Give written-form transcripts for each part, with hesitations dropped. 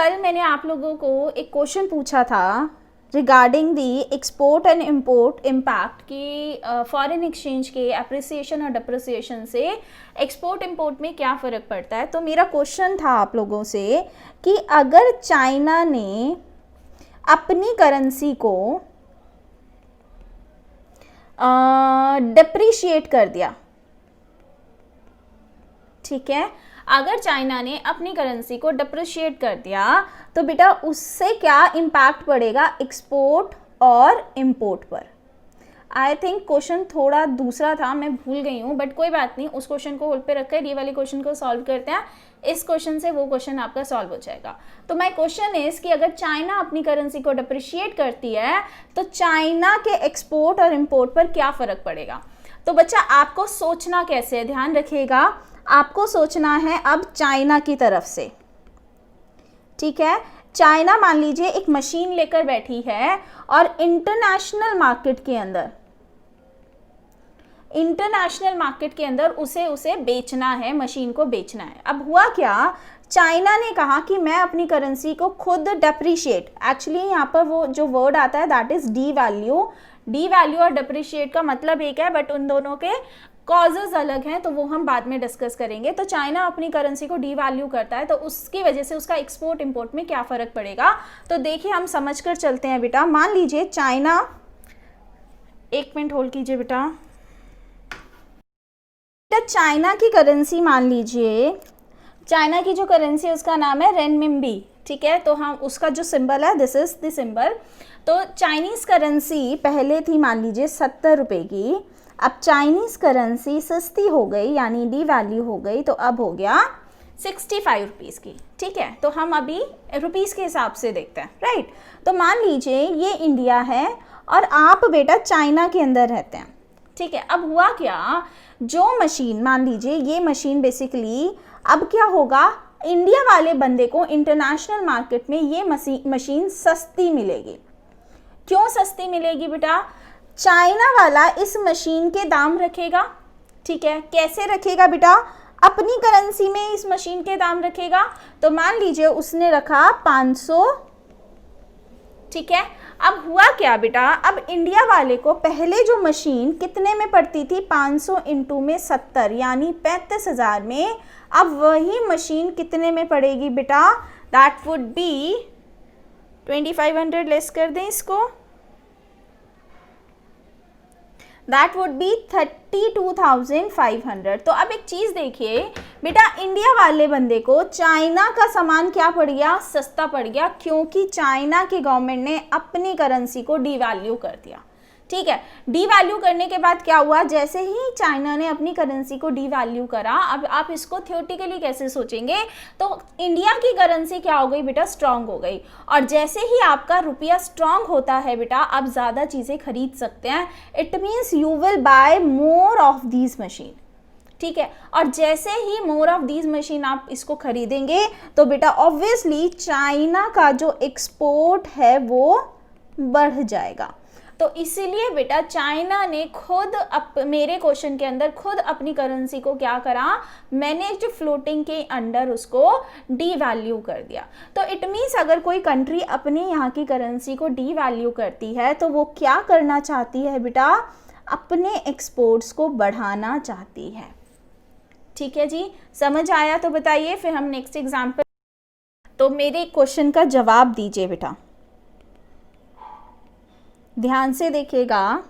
कल मैंने आप लोगों को एक क्वेश्चन पूछा था regarding the export and import impact की फॉरेन एक्सचेंज के अप्रिसिएशन और डिप्रिसिएशन से एक्सपोर्ट इम्पोर्ट में क्या फ़र्क पड़ता है। तो मेरा क्वेश्चन था आप लोगों से कि अगर चाइना ने अपनी करेंसी को डिप्रिशिएट कर दिया, ठीक है, अगर चाइना ने अपनी करेंसी को डिप्रिशिएट कर दिया तो बेटा उससे क्या इम्पैक्ट पड़ेगा एक्सपोर्ट और इंपोर्ट पर। आई थिंक क्वेश्चन थोड़ा दूसरा था, मैं भूल गई हूँ, बट कोई बात नहीं, उस क्वेश्चन को होल्ड पे रखकर ये वाले क्वेश्चन को सॉल्व करते हैं। इस क्वेश्चन से वो क्वेश्चन आपका सॉल्व हो जाएगा। तो माय क्वेश्चन इज कि अगर चाइना अपनी करेंसी को डिप्रिशिएट करती है तो चाइना के एक्सपोर्ट और इंपोर्ट पर क्या फ़र्क पड़ेगा। तो बच्चा आपको सोचना कैसे है, ध्यान रखिएगा, आपको सोचना है अब चाइना की तरफ से, ठीक है। चाइना मान लीजिए एक मशीन लेकर बैठी है और इंटरनेशनल मार्केट के अंदर उसे बेचना है, मशीन को बेचना है। अब हुआ क्या, चाइना ने कहा कि मैं अपनी करेंसी को खुद डेप्रिशिएट, एक्चुअली यहाँ पर वो जो वर्ड आता है दैट इज डी वैल्यू और डेप्रिशिएट का मतलब एक है, बट उन दोनों के कॉजेज अलग हैं, तो वो हम बाद में डिस्कस करेंगे। तो चाइना अपनी करेंसी को डी वैल्यू करता है तो उसकी वजह से उसका एक्सपोर्ट इंपोर्ट में क्या फ़र्क पड़ेगा। तो देखिए हम समझ कर चलते हैं बेटा। मान लीजिए चाइना, एक मिनट होल्ड कीजिए बेटा, चाइना की करेंसी, मान लीजिए चाइना की जो करेंसी है उसका नाम है रेनमिनबी, ठीक है। तो हम उसका जो सिंबल है दिस इज द सिंबल। तो चाइनीज़ करेंसी पहले थी मान लीजिए 70 रुपये की, अब चाइनीज़ करेंसी सस्ती हो गई यानी डी वैल्यू हो गई, तो अब हो गया 65 रुपीज़ की, ठीक है। तो हम अभी रुपीज़ के हिसाब से देखते हैं, राइट। तो मान लीजिए ये इंडिया है और आप बेटा चाइना के अंदर रहते हैं, ठीक है। अब हुआ क्या, जो मशीन, मान लीजिए ये मशीन बेसिकली, अब क्या होगा, इंडिया वाले बंदे को इंटरनेशनल मार्केट में ये मशीन सस्ती मिलेगी। क्यों सस्ती मिलेगी बेटा, चाइना वाला इस मशीन के दाम रखेगा, ठीक है। कैसे रखेगा बेटा, अपनी करेंसी में इस मशीन के दाम रखेगा। तो मान लीजिए उसने रखा 500, ठीक है। अब हुआ क्या बेटा, अब इंडिया वाले को पहले जो मशीन कितने में पड़ती थी, 500 इंटू में 70 यानी 35,000 में, अब वही मशीन कितने में पड़ेगी बेटा, दैट वुड बी 2500, लेस कर दें इसको, दैट वुड बी 32,500। तो अब एक चीज़ देखिए बेटा, इंडिया वाले बंदे को चाइना का सामान क्या पड़ गया, सस्ता पड़ गया, क्योंकि चाइना की गवर्नमेंट ने अपनी करेंसी को डीवैल्यू कर दिया, ठीक है। डीवैल्यू करने के बाद क्या हुआ, जैसे ही चाइना ने अपनी करेंसी को डीवैल्यू करा, अब आप इसको थियोरेटिकली कैसे सोचेंगे, तो इंडिया की करेंसी क्या हो गई बेटा, स्ट्रांग हो गई। और जैसे ही आपका रुपया स्ट्रांग होता है बेटा, आप ज़्यादा चीज़ें खरीद सकते हैं, it means you will buy more of these machine, ठीक है। और जैसे ही मोर ऑफ दीज मशीन आप इसको खरीदेंगे तो बेटा ऑब्वियसली चाइना का जो एक्सपोर्ट है वो बढ़ जाएगा। तो इसीलिए बेटा चाइना ने खुद मेरे क्वेश्चन के अंदर खुद अपनी करेंसी को क्या करा, मैनेज्ड फ्लोटिंग के अंडर उसको डी वैल्यू कर दिया। तो इट मीन्स अगर कोई कंट्री अपने यहाँ की करेंसी को डी वैल्यू करती है तो वो क्या करना चाहती है बेटा, अपने एक्सपोर्ट्स को बढ़ाना चाहती है, ठीक है जी। समझ आया तो बताइए, फिर हम नेक्स्ट एग्जाम्पल। तो मेरे क्वेश्चन का जवाब दीजिए बेटा, ध्यान से देखिएगा।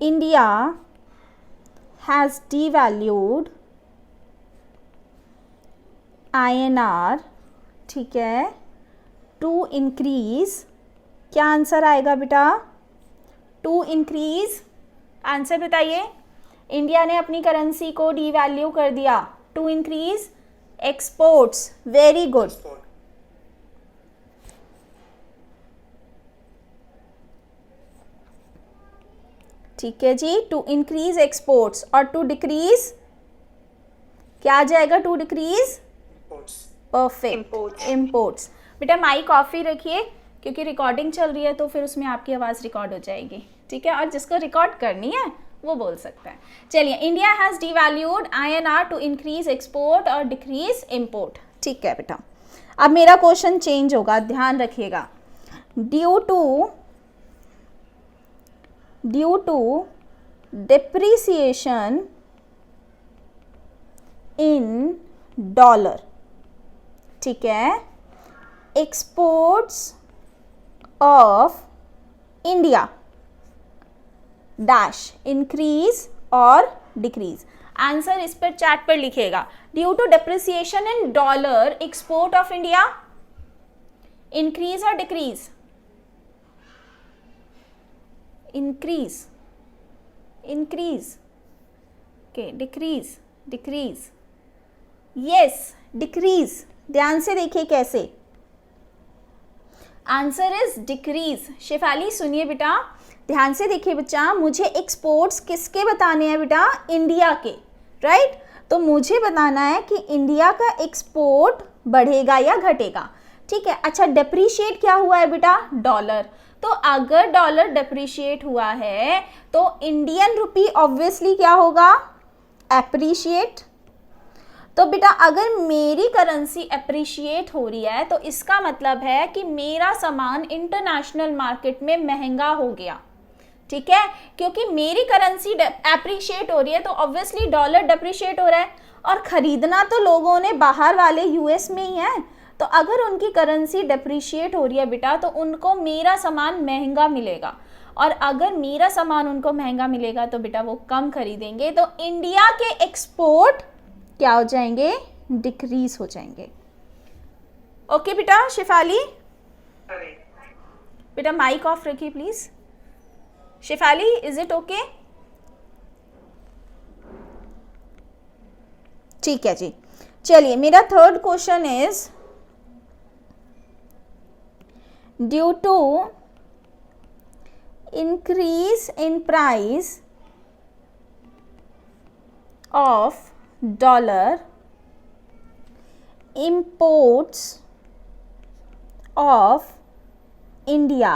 इंडिया हैज़ डीवैल्यूड INR, ठीक है, टू इंक्रीज, क्या आंसर आएगा बेटा, टू इंक्रीज, आंसर बताइए। इंडिया ने अपनी करेंसी को डीवैल्यू कर दिया, to increase exports, very good, ठीक है जी, टू इंक्रीज एक्सपोर्ट्स। और टू डिक्रीज क्या आ जाएगा, टू डिक्रीज परफेक्ट इंपोर्ट्स। बेटा माइक ऑफ ही रखिए क्योंकि रिकॉर्डिंग चल रही है, तो फिर उसमें आपकी आवाज़ रिकॉर्ड हो जाएगी, ठीक है। और जिसको रिकॉर्ड करनी है वो बोल सकता है। चलिए, India has devalued INR to increase export और डिक्रीज इंपोर्ट, ठीक है बेटा। अब मेरा क्वेश्चन चेंज होगा, ध्यान रखिएगा। Due to depreciation in dollar, ठीक है, exports of India dash increase और decrease। आंसर इस पर चैट पर लिखिएगा। Due to depreciation in dollar export of India increase और decrease? Increase, increase, okay, decrease, decrease, yes decrease. ध्यान से देखिए कैसे, आंसर इज डिक्रीज। शेफाली सुनिए बेटा, ध्यान से देखिए बच्चा, मुझे एक्सपोर्ट्स किसके बताने हैं बेटा? इंडिया के, राइट? तो मुझे बताना है कि इंडिया का एक्सपोर्ट बढ़ेगा या घटेगा, ठीक है। अच्छा, डेप्रीशिएट क्या हुआ है बेटा? डॉलर। तो अगर डॉलर डेप्रीशिएट हुआ है तो इंडियन रुपी ऑब्वियसली क्या होगा? एप्रीशिएट। तो बेटा अगर मेरी करेंसी एप्रिशिएट हो रही है तो इसका मतलब है कि मेरा सामान इंटरनेशनल मार्केट में महंगा हो गया, ठीक है, क्योंकि मेरी करेंसी एप्रिशिएट हो रही है तो ऑब्वियसली डॉलर डेप्रिशिएट हो रहा है, और खरीदना तो लोगों ने बाहर वाले यूएस में ही है। तो अगर उनकी करेंसी डेप्रिशिएट हो रही है बेटा तो उनको मेरा सामान महंगा मिलेगा, और अगर मेरा सामान उनको महंगा मिलेगा तो बेटा वो कम खरीदेंगे, तो इंडिया के एक्सपोर्ट क्या हो जाएंगे? डिक्रीज हो जाएंगे। ओके बेटा। शेफाली बेटा माइक ऑफ रखिए please. Shefali is it okay? ठीक है जी। चलिए, मेरा third question is due to increase in price of dollar, imports of India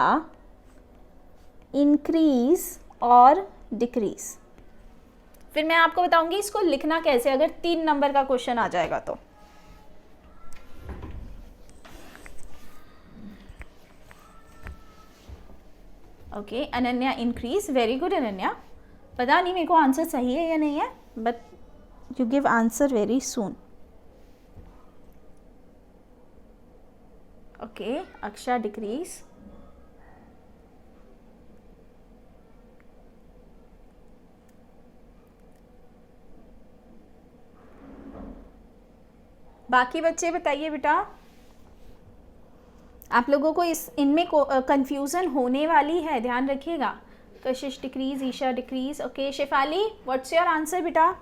increase और decrease। फिर मैं आपको बताऊंगी इसको लिखना कैसे अगर 3 नंबर का क्वेश्चन आ जाएगा तो। Okay, Ananya increase, very good Ananya. पता नहीं मेरे को आंसर सही है या नहीं है, but you give answer very soon. Okay, Aksha decrease. बाकी बच्चे बताइए बेटा, आप लोगों को इनमें कंफ्यूजन होने वाली है, ध्यान रखिएगा। Kashish decrease, Isha decrease. Okay Shefali, what's your answer बेटा?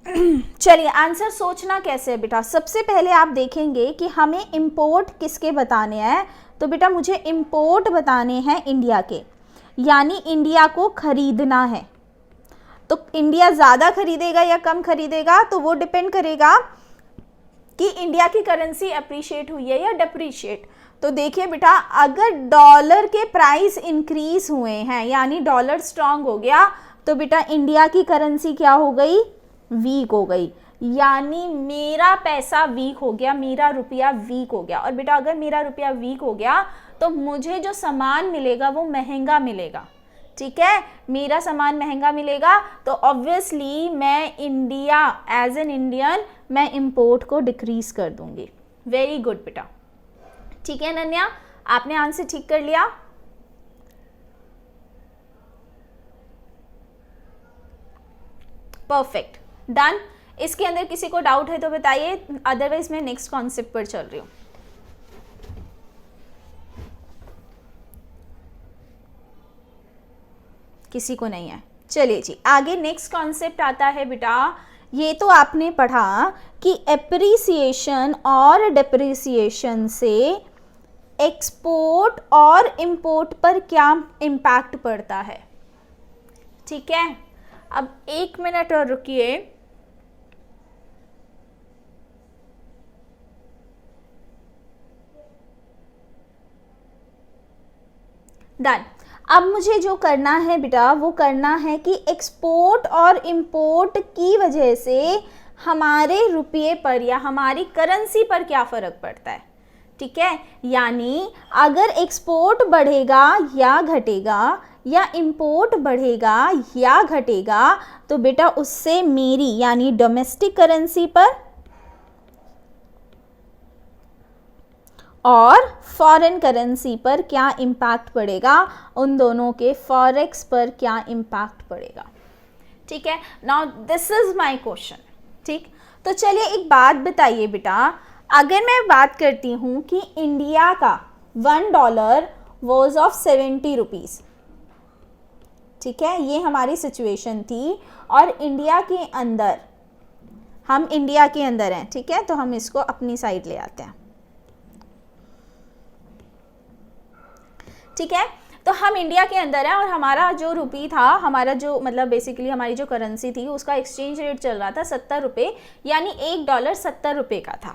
चलिए, आंसर सोचना कैसे है बेटा? सबसे पहले आप देखेंगे कि हमें इंपोर्ट किसके बताने हैं। तो बेटा मुझे इंपोर्ट बताने हैं इंडिया के, यानी इंडिया को खरीदना है। तो इंडिया ज़्यादा खरीदेगा या कम खरीदेगा तो वो डिपेंड करेगा कि इंडिया की करेंसी अप्रिशिएट हुई है या डेप्रिशिएट। तो देखिए बेटा, अगर डॉलर के प्राइस इंक्रीज हुए हैं यानी डॉलर स्ट्रांग हो गया तो बेटा इंडिया की करेंसी क्या हो गई? वीक हो गई, यानी मेरा पैसा वीक हो गया, मेरा रुपया वीक हो गया। और बेटा अगर मेरा रुपया वीक हो गया तो मुझे जो सामान मिलेगा वो महंगा मिलेगा, ठीक है, मेरा सामान महंगा मिलेगा। तो ऑब्वियसली मैं इंडिया एज एन इंडियन मैं इंपोर्ट को डिक्रीज कर दूंगी। वेरी गुड बेटा, ठीक है अनन्या, आपने आंसर ठीक कर लिया। Perfect, done. इसके अंदर किसी को डाउट है तो बताइए, अदरवाइज मैं नेक्स्ट कॉन्सेप्ट पर चल रही हूँ। किसी को नहीं है? चलिए जी, आगे नेक्स्ट कॉन्सेप्ट आता है बेटा, ये तो आपने पढ़ा कि एप्रिसिएशन और डेप्रिसिएशन से एक्सपोर्ट और इंपोर्ट पर क्या इम्पैक्ट पड़ता है, ठीक है। अब 1 मिनट और रुकिए। डन। अब मुझे जो करना है बेटा वो करना है कि एक्सपोर्ट और इंपोर्ट की वजह से हमारे रुपये पर या हमारी करेंसी पर क्या फ़र्क पड़ता है, ठीक है। यानी अगर एक्सपोर्ट बढ़ेगा या घटेगा या इंपोर्ट बढ़ेगा या घटेगा तो बेटा उससे मेरी यानी डोमेस्टिक करेंसी पर और फॉरेन करेंसी पर क्या इम्पैक्ट पड़ेगा, उन दोनों के फॉरेक्स पर क्या इम्पैक्ट पड़ेगा, ठीक है। Now this is my question, ठीक। तो चलिए एक बात बताइए बेटा, अगर मैं बात करती हूँ कि इंडिया का $1 वॉज ऑफ 70 रुपीज़, ठीक है, ये हमारी सिचुएशन थी और इंडिया के अंदर, हम इंडिया के अंदर हैं, ठीक है, तो हम इसको अपनी साइड ले आते हैं, ठीक है। तो हम इंडिया के अंदर हैं और हमारा जो रुपी था, हमारा जो मतलब बेसिकली हमारी जो करेंसी थी उसका एक्सचेंज रेट चल रहा था 70 रुपये, यानी $1 70 रुपये का था।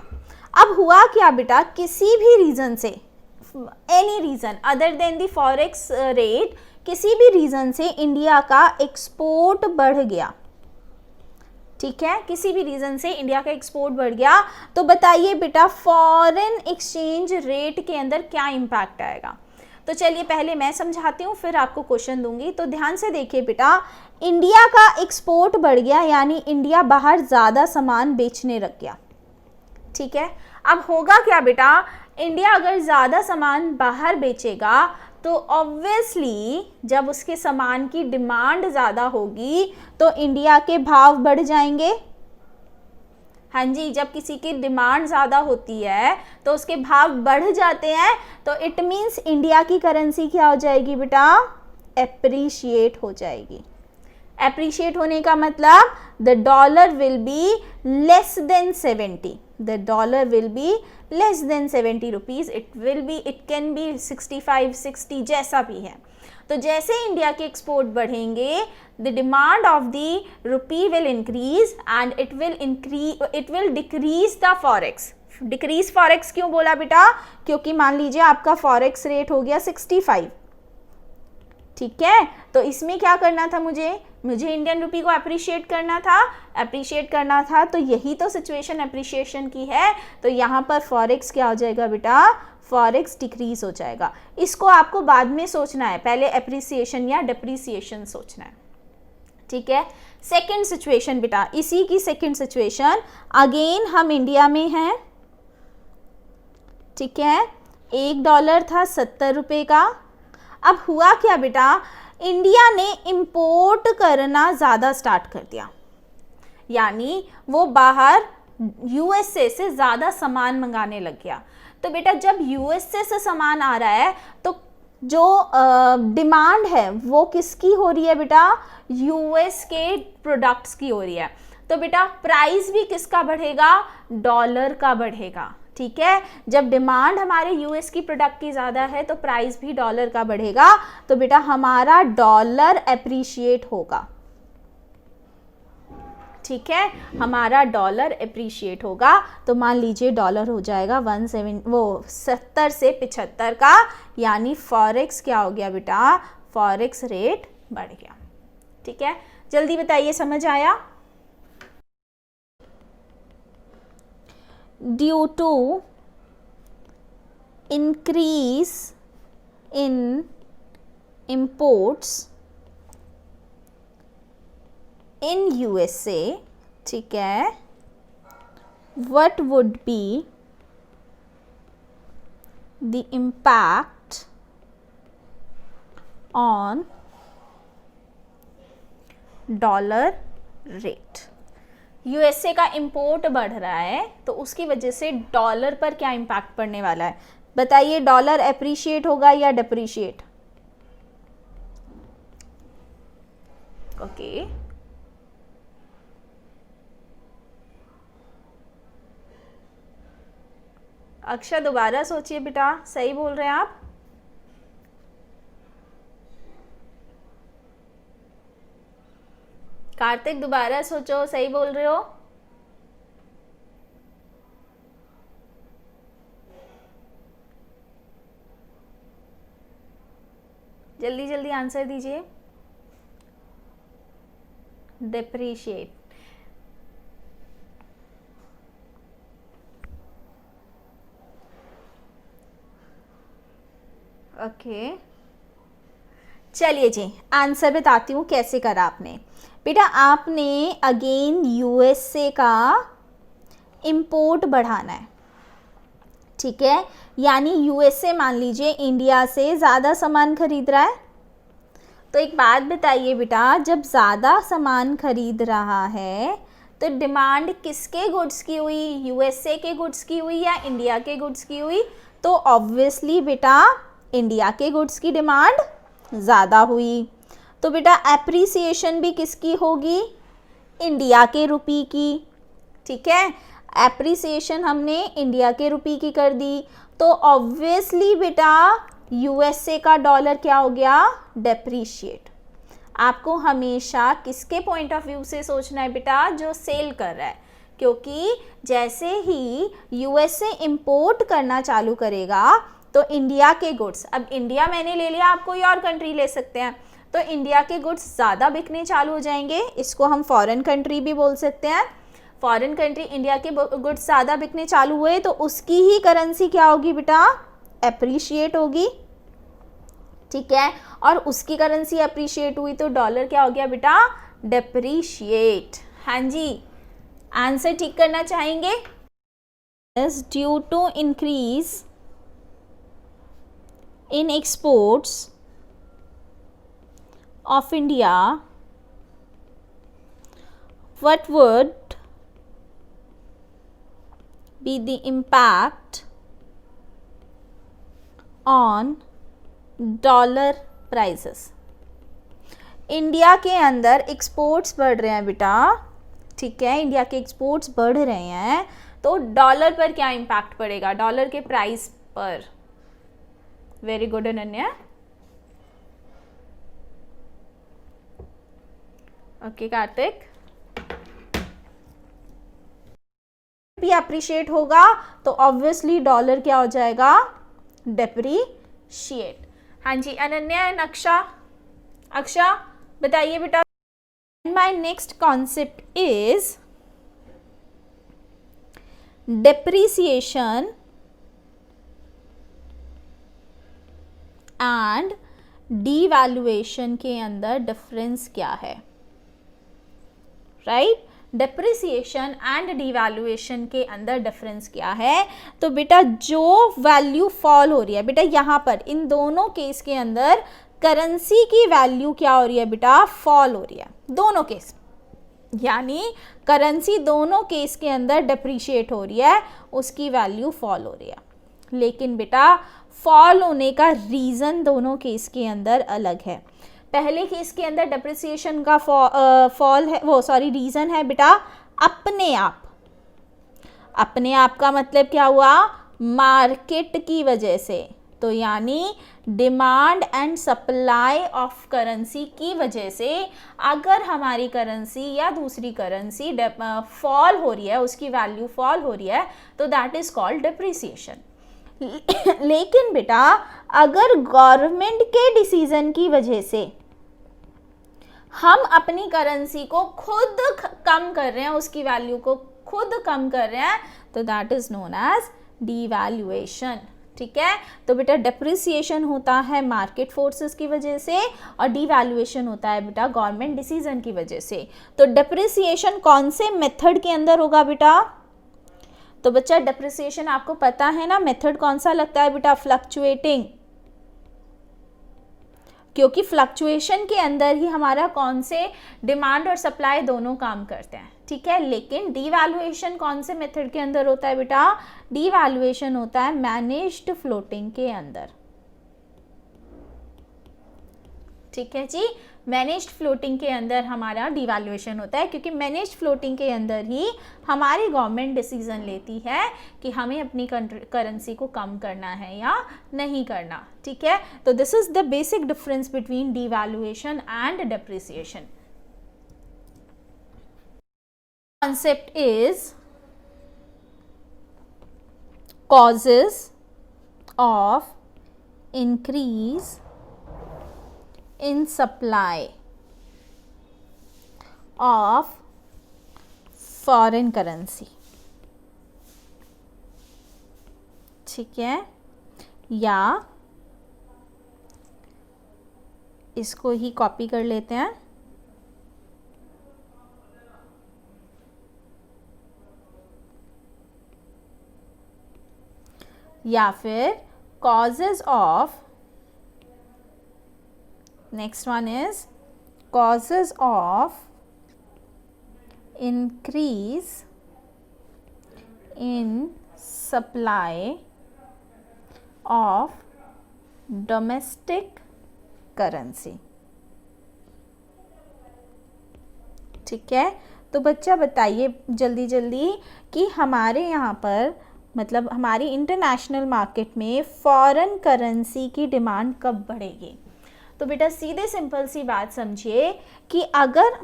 अब हुआ क्या बेटा, किसी भी रीज़न से, any reason other than the forex rate, किसी भी रीज़न से इंडिया का एक्सपोर्ट बढ़ गया, ठीक है, किसी भी रीज़न से इंडिया का एक्सपोर्ट बढ़ गया, तो बताइए बेटा फॉरेन एक्सचेंज रेट के अंदर क्या इम्पैक्ट आएगा। तो चलिए पहले मैं समझाती हूँ फिर आपको क्वेश्चन दूंगी। तो ध्यान से देखिए बेटा, इंडिया का एक्सपोर्ट बढ़ गया यानी इंडिया बाहर ज़्यादा सामान बेचने लग गया, ठीक है। अब होगा क्या बेटा, इंडिया अगर ज़्यादा सामान बाहर बेचेगा तो ऑब्वियसली जब उसके सामान की डिमांड ज़्यादा होगी तो इंडिया के भाव बढ़ जाएंगे। हाँ जी, जब किसी की डिमांड ज़्यादा होती है तो उसके भाव बढ़ जाते हैं, तो इट मीन्स इंडिया की करेंसी क्या हो जाएगी बेटा, एप्रिशिएट हो जाएगी। एप्रिशिएट होने का मतलब the dollar will be less than 70, the dollar will be less than 70 rupees, it can be 65 60 जैसा भी है। तो जैसे इंडिया के एक्सपोर्ट बढ़ेंगे the demand of the rupee will increase and it will decrease the forex. Decrease forex क्यों बोला बेटा, क्योंकि मान लीजिए आपका फॉरेक्स रेट हो गया 65, ठीक है, तो इसमें क्या करना था, मुझे इंडियन रुपी को अप्रिशिएट करना था, तो यही तो सिचुएशन अप्रिशिएशन की है। तो यहाँ पर फॉरेक्स क्या हो जाएगा बेटा, फॉरेक्स डिक्रीज हो जाएगा। इसको आपको बाद में सोचना है, पहले एप्रिसिएशन या डिप्रिसिएशन सोचना है, ठीक है। सेकंड सिचुएशन बेटा, इसी की सेकंड सिचुएशन, अगेन हम इंडिया में हैं, ठीक है, $1 था 70 रुपये का। अब हुआ क्या बेटा, इंडिया ने इंपोर्ट करना ज़्यादा स्टार्ट कर दिया, यानी वो बाहर यूएसए से ज़्यादा सामान मंगाने लग गया। तो बेटा जब यूएसए से सामान आ रहा है तो जो डिमांड है वो किसकी हो रही है बेटा, यूएस के प्रोडक्ट्स की हो रही है। तो बेटा प्राइस भी किसका बढ़ेगा, डॉलर का बढ़ेगा, ठीक है। जब डिमांड हमारे यूएस की प्रोडक्ट की ज़्यादा है तो प्राइस भी डॉलर का बढ़ेगा, तो बेटा हमारा डॉलर एप्रिशिएट होगा, ठीक है, हमारा डॉलर एप्रिशिएट होगा। तो मान लीजिए डॉलर हो जाएगा 70 से 75 का, यानी फॉरेक्स क्या हो गया बेटा, फॉरेक्स रेट बढ़ गया, ठीक है। जल्दी बताइए, समझ आया। Due to increase in imports in USA, ठीक है, what would be the impact on dollar rate। USA का इंपोर्ट बढ़ रहा है तो उसकी वजह से डॉलर पर क्या इम्पैक्ट पड़ने वाला है, बताइए। डॉलर एप्रिशिएट होगा या डिप्रिशिएट, ओके। अक्षय दोबारा सोचिए बेटा, सही बोल रहे हैं आप। कार्तिक दोबारा सोचो, सही बोल रहे हो। जल्दी जल्दी आंसर दीजिए। डिप्रिशिएट, ओके, चलिए जी आंसर बताती हूँ कैसे करा आपने। बेटा आपने अगेन यूएसए का इंपोर्ट बढ़ाना है, ठीक है, यानी यूएसए मान लीजिए इंडिया से ज़्यादा सामान खरीद रहा है। तो एक बात बताइए बेटा, जब ज़्यादा सामान खरीद रहा है तो डिमांड किसके गुड्स की हुई, यूएसए के गुड्स की हुई या इंडिया के गुड्स की हुई? तो ऑब्वियसली बेटा इंडिया के गुड्स की डिमांड ज़्यादा हुई। तो बेटा एप्रिसिएशन भी किसकी होगी, इंडिया के रुपी की, ठीक है, एप्रिसिएशन हमने इंडिया के रुपी की कर दी। तो ऑब्वियसली बेटा यूएसए का डॉलर क्या हो गया, डेप्रीशिएट। आपको हमेशा किसके पॉइंट ऑफ व्यू से सोचना है बेटा, जो सेल कर रहा है, क्योंकि जैसे ही यूएसए इंपोर्ट करना चालू करेगा तो इंडिया के गुड्स, अब इंडिया मैंने ले लिया, आप कोई और कंट्री ले सकते हैं, तो इंडिया के गुड्स ज़्यादा बिकने चालू हो जाएंगे। इसको हम फॉरेन कंट्री भी बोल सकते हैं। फॉरेन कंट्री इंडिया के गुड्स ज़्यादा बिकने चालू हुए तो उसकी ही करेंसी क्या होगी बेटा, एप्रिशिएट होगी, ठीक है, और उसकी करेंसी अप्रिशिएट हुई तो डॉलर क्या हो गया बेटा, डेप्रीशिएट। हाँ जी, आंसर ठीक करना चाहेंगे। Due to increase in exports of India, what would be the impact on dollar prices? India के अंदर एक्सपोर्ट्स बढ़ रहे हैं बेटा, ठीक है, इंडिया के एक्सपोर्ट्स बढ़ रहे हैं तो डॉलर पर क्या इम्पैक्ट पड़ेगा, डॉलर के प्राइस पर। Very good Ananya. Okay Kartik, भी अप्रिशिएट होगा तो ऑब्वियसली डॉलर क्या हो जाएगा, डेप्रीशिएट। हाँ जी अनन्या एंड अक्षा, अक्षा बताइए बेटा। My next concept is depreciation and devaluation के अंदर डिफरेंस क्या है, राइट? डेप्रिसिएशन एंड डिवैल्यूएशन के अंदर डिफरेंस क्या है? तो बेटा जो वैल्यू फॉल हो रही है, बेटा यहाँ पर इन दोनों केस के अंदर करेंसी की वैल्यू क्या हो रही है बेटा, फॉल हो रही है दोनों केस, यानी करेंसी दोनों केस के अंदर डेप्रिशिएट हो रही है, उसकी वैल्यू फॉल हो रही है। लेकिन बेटा फॉल होने का रीज़न दोनों केस के अंदर अलग है। पहले केस के अंदर डेप्रिसिएशन का फॉल है, वो सॉरी रीज़न है बेटा अपने आप। अपने आप का मतलब क्या हुआ, मार्केट की वजह से, तो यानी demand and supply of currency की वजह से अगर हमारी करेंसी या दूसरी करेंसी फॉल हो रही है, उसकी वैल्यू फॉल हो रही है, तो दैट इज कॉल्ड डेप्रिसिएशन। लेकिन बेटा अगर गवर्नमेंट के डिसीजन की वजह से हम अपनी करेंसी को खुद कम कर रहे हैं, उसकी वैल्यू को खुद कम कर रहे हैं, तो that is known as devaluation, ठीक है। तो बेटा डेप्रिसिएशन होता है मार्केट फोर्सेस की वजह से और डिवैल्यूएशन होता है बेटा गवर्नमेंट डिसीजन की वजह से। तो डेप्रिसिएशन कौन से मेथड के अंदर होगा बेटा? तो बच्चा डेप्रिसिएशन आपको पता है ना मेथड कौन सा लगता है बेटा, फ्लक्चुएटिंग, क्योंकि फ्लक्चुएशन के अंदर ही हमारा कौन से डिमांड और सप्लाई दोनों काम करते हैं, ठीक है। लेकिन डीवैल्यूएशन कौन से मेथड के अंदर होता है बेटा? डीवैल्यूएशन होता है मैनेज्ड फ्लोटिंग के अंदर, ठीक है जी। मैनेज्ड फ्लोटिंग के अंदर हमारा डिवैल्यूएशन होता है, क्योंकि मैनेज्ड फ्लोटिंग के अंदर ही हमारी गवर्नमेंट डिसीजन लेती है कि हमें अपनी करेंसी को कम करना है या नहीं करना, ठीक है। तो this is the basic difference between devaluation and depreciation. Concept is causes of increase in supply of foreign currency, ठीक है, या इसको ही कॉपी कर लेते हैं। या फिर causes of, next one is causes of increase in supply of domestic currency। ठीक है, तो बच्चा बताइए जल्दी जल्दी कि हमारे यहाँ पर मतलब हमारी इंटरनेशनल मार्केट में फॉरेन करेंसी की डिमांड कब बढ़ेगी। तो बेटा सीधे सिंपल सी बात समझिए कि अगर,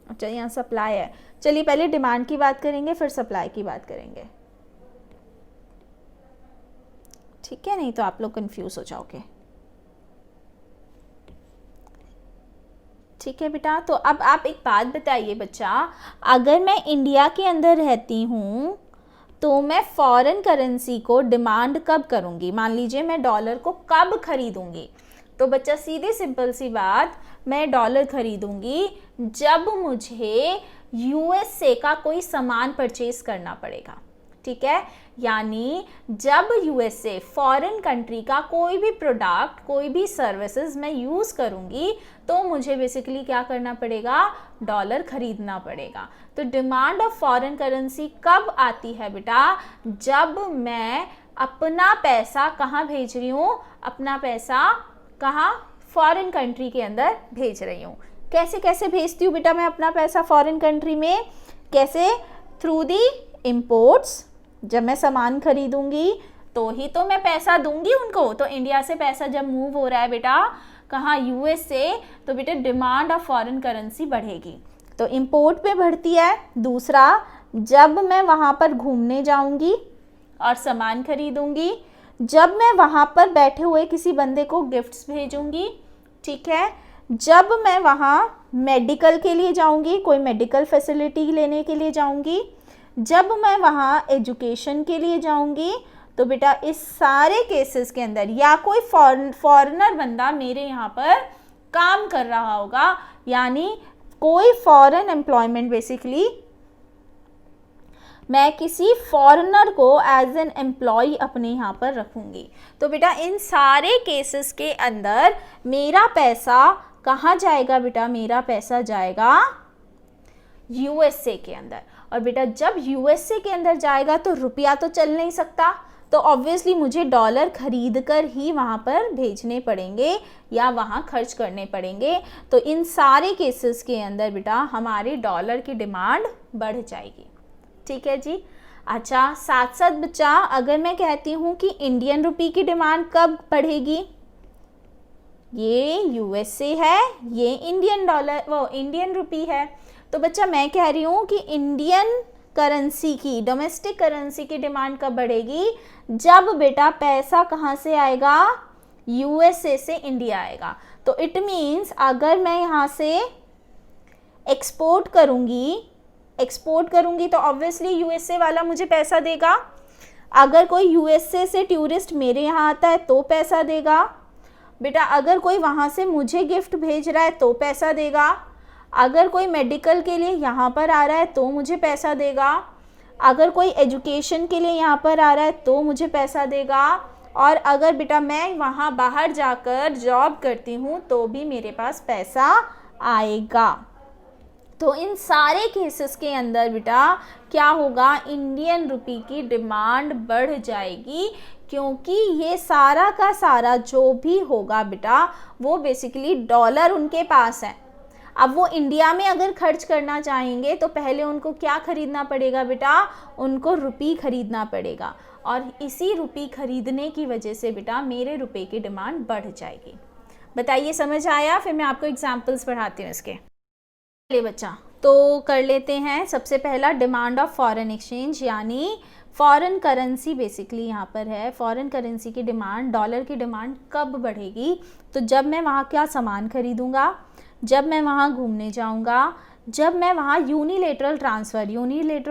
अच्छा यहाँ सप्लाई है, चलिए पहले डिमांड की बात करेंगे फिर सप्लाई की बात करेंगे, ठीक है, नहीं तो आप लोग कंफ्यूज हो जाओगे। ठीक है बेटा, तो अब आप एक बात बताइए बच्चा, अगर मैं इंडिया के अंदर रहती हूँ तो मैं फॉरेन करेंसी को डिमांड कब करूँगी। मान लीजिए मैं डॉलर को कब खरीदूँगी, तो बच्चा सीधी सिंपल सी बात, मैं डॉलर खरीदूँगी जब मुझे यूएसए का कोई सामान परचेज करना पड़ेगा। ठीक है, यानी जब यूएसए फॉरेन कंट्री का कोई भी प्रोडक्ट कोई भी सर्विसेज मैं यूज़ करूँगी तो मुझे बेसिकली क्या करना पड़ेगा, डॉलर खरीदना पड़ेगा। तो डिमांड ऑफ फॉरेन करेंसी कब आती है बेटा, जब मैं अपना पैसा कहाँ भेज रही हूँ, अपना पैसा कहाँ, फॉरेन कंट्री के अंदर भेज रही हूँ। कैसे कैसे भेजती हूँ बेटा मैं अपना पैसा फॉरेन कंट्री में, कैसे, थ्रू दी इम्पोर्ट्स। जब मैं सामान खरीदूंगी तो ही तो मैं पैसा दूंगी उनको, तो इंडिया से पैसा जब मूव हो रहा है बेटा कहाँ, यूएस से, तो बेटा डिमांड ऑफ फॉरेन करेंसी बढ़ेगी। तो इंपोर्ट पे बढ़ती है। दूसरा, जब मैं वहाँ पर घूमने जाऊंगी और सामान खरीदूंगी, जब मैं वहाँ पर बैठे हुए किसी बंदे को गिफ्ट्स भेजूंगी, ठीक है, जब मैं वहाँ मेडिकल के लिए जाऊंगी, कोई मेडिकल फैसिलिटी लेने के लिए जाऊंगी, जब मैं वहाँ एजुकेशन के लिए जाऊंगी, तो बेटा इस सारे केसेस के अंदर या कोई फॉरेनर बंदा मेरे यहाँ पर काम कर रहा होगा, यानी कोई फॉरेन एम्प्लॉयमेंट, बेसिकली मैं किसी फॉरेनर को एज एन एम्प्लॉय अपने यहाँ पर रखूँगी। तो बेटा इन सारे केसेस के अंदर मेरा पैसा कहाँ जाएगा बेटा, मेरा पैसा जाएगा यूएसए के अंदर। और बेटा जब यूएसए के अंदर जाएगा तो रुपया तो चल नहीं सकता, तो ऑब्वियसली मुझे डॉलर खरीद कर ही वहाँ पर भेजने पड़ेंगे या वहाँ खर्च करने पड़ेंगे। तो इन सारे केसेस के अंदर बेटा हमारी डॉलर की डिमांड बढ़ जाएगी। ठीक है जी। अच्छा, साथ साथ बच्चा अगर मैं कहती हूँ कि इंडियन रुपी की डिमांड कब बढ़ेगी, ये यूएसए है, ये इंडियन डॉलर वो इंडियन रुपी है, तो बच्चा मैं कह रही हूँ कि इंडियन करेंसी की, डोमेस्टिक करेंसी की डिमांड कब बढ़ेगी, जब बेटा पैसा कहाँ से आएगा, यूएसए से इंडिया आएगा। तो इट मीन्स अगर मैं यहाँ से एक्सपोर्ट करूँगी तो ऑब्वियसली यूएसए वाला मुझे पैसा देगा। अगर कोई यूएसए से टूरिस्ट मेरे यहाँ आता है तो पैसा देगा बेटा। अगर कोई वहाँ से मुझे गिफ्ट भेज रहा है तो पैसा देगा। अगर कोई मेडिकल के लिए यहाँ पर आ रहा है तो मुझे पैसा देगा। अगर कोई एजुकेशन के लिए यहाँ पर आ रहा है तो मुझे पैसा देगा। और अगर बेटा मैं वहाँ बाहर जाकर जॉब करती हूँ तो भी मेरे पास पैसा आएगा। तो इन सारे केसेस के अंदर बेटा क्या होगा, इंडियन रुपी की डिमांड बढ़ जाएगी, क्योंकि ये सारा का सारा जो भी होगा बेटा वो बेसिकली डॉलर उनके पास है। अब वो इंडिया में अगर खर्च करना चाहेंगे तो पहले उनको क्या खरीदना पड़ेगा बेटा, उनको रुपी खरीदना पड़ेगा। और इसी रुपी खरीदने की वजह से बेटा मेरे रुपए की डिमांड बढ़ जाएगी। बताइए समझ आया? फिर मैं आपको एग्जांपल्स पढ़ाती हूँ इसके। चलिए बच्चा तो कर लेते हैं। सबसे पहला डिमांड ऑफ फॉरेन एक्सचेंज, यानी फॉरेन करेंसी बेसिकली यहाँ पर है। फॉरेन करेंसी की डिमांड, डॉलर की डिमांड कब बढ़ेगी, तो जब मैं वहाँ क्या सामान खरीदूँगा, जब मैं वहाँ घूमने जाऊँगा, जब मैं वहाँ यूनिलेटरल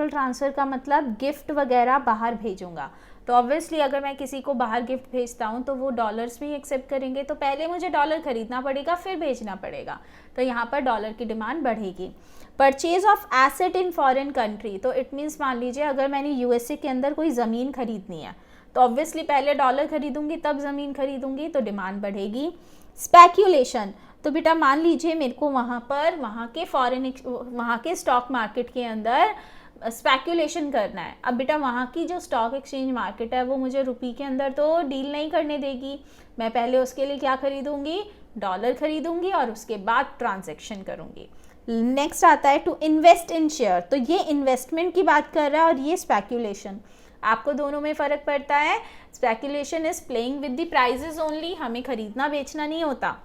ट्रांसफ़र का मतलब गिफ्ट वगैरह बाहर भेजूँगा। तो ऑब्वियसली अगर मैं किसी को बाहर गिफ्ट भेजता हूँ तो वो डॉलर्स में ही एक्सेप्ट करेंगे, तो पहले मुझे डॉलर खरीदना पड़ेगा फिर भेजना पड़ेगा, तो यहाँ पर डॉलर की डिमांड बढ़ेगी। Purchase of asset in foreign country, तो इट मीन्स मान लीजिए अगर मैंने यूएसए के अंदर कोई ज़मीन खरीदनी है तो ऑब्वियसली पहले डॉलर खरीदूंगी तब ज़मीन खरीदूंगी, तो डिमांड बढ़ेगी। स्पेक्यूलेशन, तो बेटा मान लीजिए मेरे को वहाँ के स्टॉक मार्केट के अंदर स्पेक्यूलेशन करना है। अब बेटा वहाँ की जो स्टॉक एक्सचेंज मार्केट है वो मुझे रुपये के अंदर तो डील नहीं करने देगी, मैं पहले उसके लिए क्या खरीदूंगी, डॉलर खरीदूंगी और उसके बाद ट्रांजैक्शन करूंगी। नेक्स्ट आता है टू इन्वेस्ट इन शेयर, तो ये इन्वेस्टमेंट की बात कर रहा है और ये स्पेक्यूलेशन। आपको दोनों में फ़र्क पड़ता है। Speculation is playing with the prices only, हमें खरीदना बेचना नहीं होता,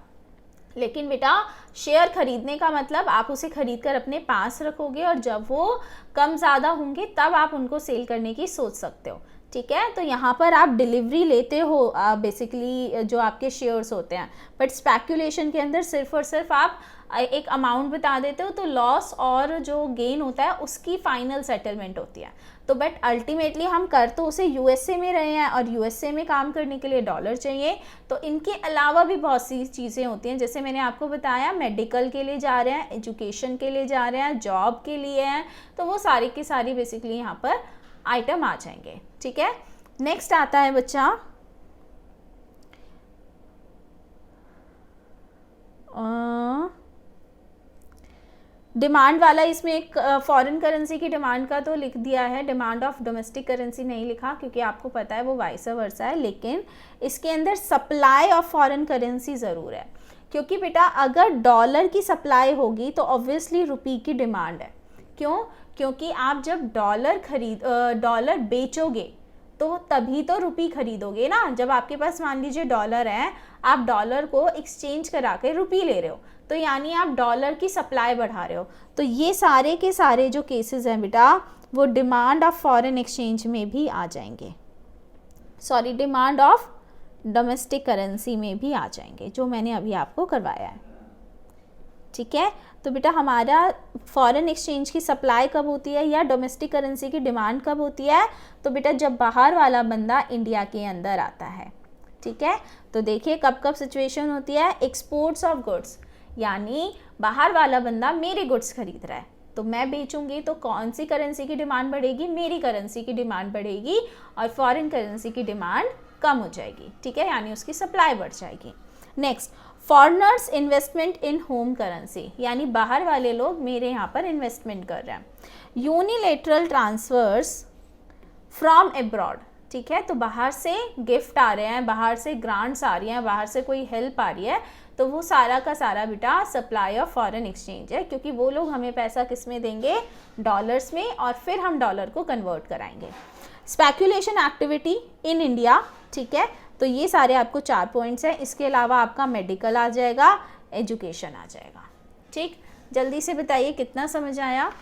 लेकिन बेटा शेयर खरीदने का मतलब आप उसे खरीद कर अपने पास रखोगे और जब वो कम ज़्यादा होंगे तब आप उनको सेल करने की सोच सकते हो, ठीक है। तो यहाँ पर आप डिलीवरी लेते हो बेसिकली जो आपके शेयर्स होते हैं, बट स्पेक्यूलेशन के अंदर सिर्फ और सिर्फ आप एक अमाउंट बता देते हो, तो लॉस और जो गेन होता है उसकी फाइनल सेटलमेंट होती है। तो बट अल्टीमेटली हम कर तो उसे यूएसए में रहे हैं और यूएसए में काम करने के लिए डॉलर चाहिए, तो इनके अलावा भी बहुत सी चीज़ें होती हैं, जैसे मैंने आपको बताया मेडिकल के लिए जा रहे हैं, एजुकेशन के लिए जा रहे हैं, जॉब के लिए हैं, तो वो सारी की सारी बेसिकली यहाँ पर आइटम आ जाएंगे, ठीक है। नेक्स्ट आता है बच्चा डिमांड वाला। इसमें एक फॉरेन करेंसी की डिमांड का तो लिख दिया है, डिमांड ऑफ डोमेस्टिक करेंसी नहीं लिखा क्योंकि आपको पता है वो वाइस वर्सा है, लेकिन इसके अंदर सप्लाई ऑफ फॉरेन करेंसी ज़रूर है, क्योंकि बेटा अगर डॉलर की सप्लाई होगी तो ऑब्वियसली रुपये की डिमांड है। क्यों? क्योंकि आप जब डॉलर बेचोगे तो तभी तो रुपये खरीदोगे ना। जब आपके पास मान लीजिए डॉलर है, आप डॉलर को एक्सचेंज करा के रुपये ले रहे हो, तो यानी आप डॉलर की सप्लाई बढ़ा रहे हो। तो ये सारे के सारे जो केसेस हैं बेटा वो डिमांड ऑफ फॉरेन एक्सचेंज में भी आ जाएंगे, sorry demand of domestic currency में भी आ जाएंगे, जो मैंने अभी आपको करवाया है, ठीक है। तो बेटा हमारा फॉरेन एक्सचेंज की सप्लाई कब होती है या डोमेस्टिक करेंसी की डिमांड कब होती है? तो बेटा जब बाहर वाला बंदा इंडिया के अंदर आता है, ठीक है। तो देखिए कब कब सिचुएशन होती है, एक्सपोर्ट्स ऑफ गुड्स, यानी बाहर वाला बंदा मेरे गुड्स खरीद रहा है तो मैं बेचूंगी, तो कौन सी करेंसी की डिमांड बढ़ेगी, मेरी करेंसी की डिमांड बढ़ेगी और फॉरेन करेंसी की डिमांड कम हो जाएगी, ठीक है, यानी उसकी सप्लाई बढ़ जाएगी। नेक्स्ट फॉरेनर्स इन्वेस्टमेंट इन होम करेंसी, यानी बाहर वाले लोग मेरे यहाँ पर इन्वेस्टमेंट कर रहे हैं। यूनिलेटरल ट्रांसफर्स फ्रॉम एब्रॉड, ठीक है, तो बाहर से गिफ्ट आ रहे हैं, बाहर से ग्रांट्स आ रही हैं, बाहर से कोई हेल्प आ रही है, तो वो सारा का सारा बेटा सप्लाई ऑफ फॉरेन एक्सचेंज है, क्योंकि वो लोग हमें पैसा किस में देंगे, डॉलर्स में, और फिर हम डॉलर को कन्वर्ट कराएंगे। स्पेक्यूलेशन एक्टिविटी इन इंडिया, ठीक है, तो ये सारे आपको 4 पॉइंट्स हैं। इसके अलावा आपका मेडिकल आ जाएगा, एजुकेशन आ जाएगा, ठीक। जल्दी से बताइए कितना समझ आया।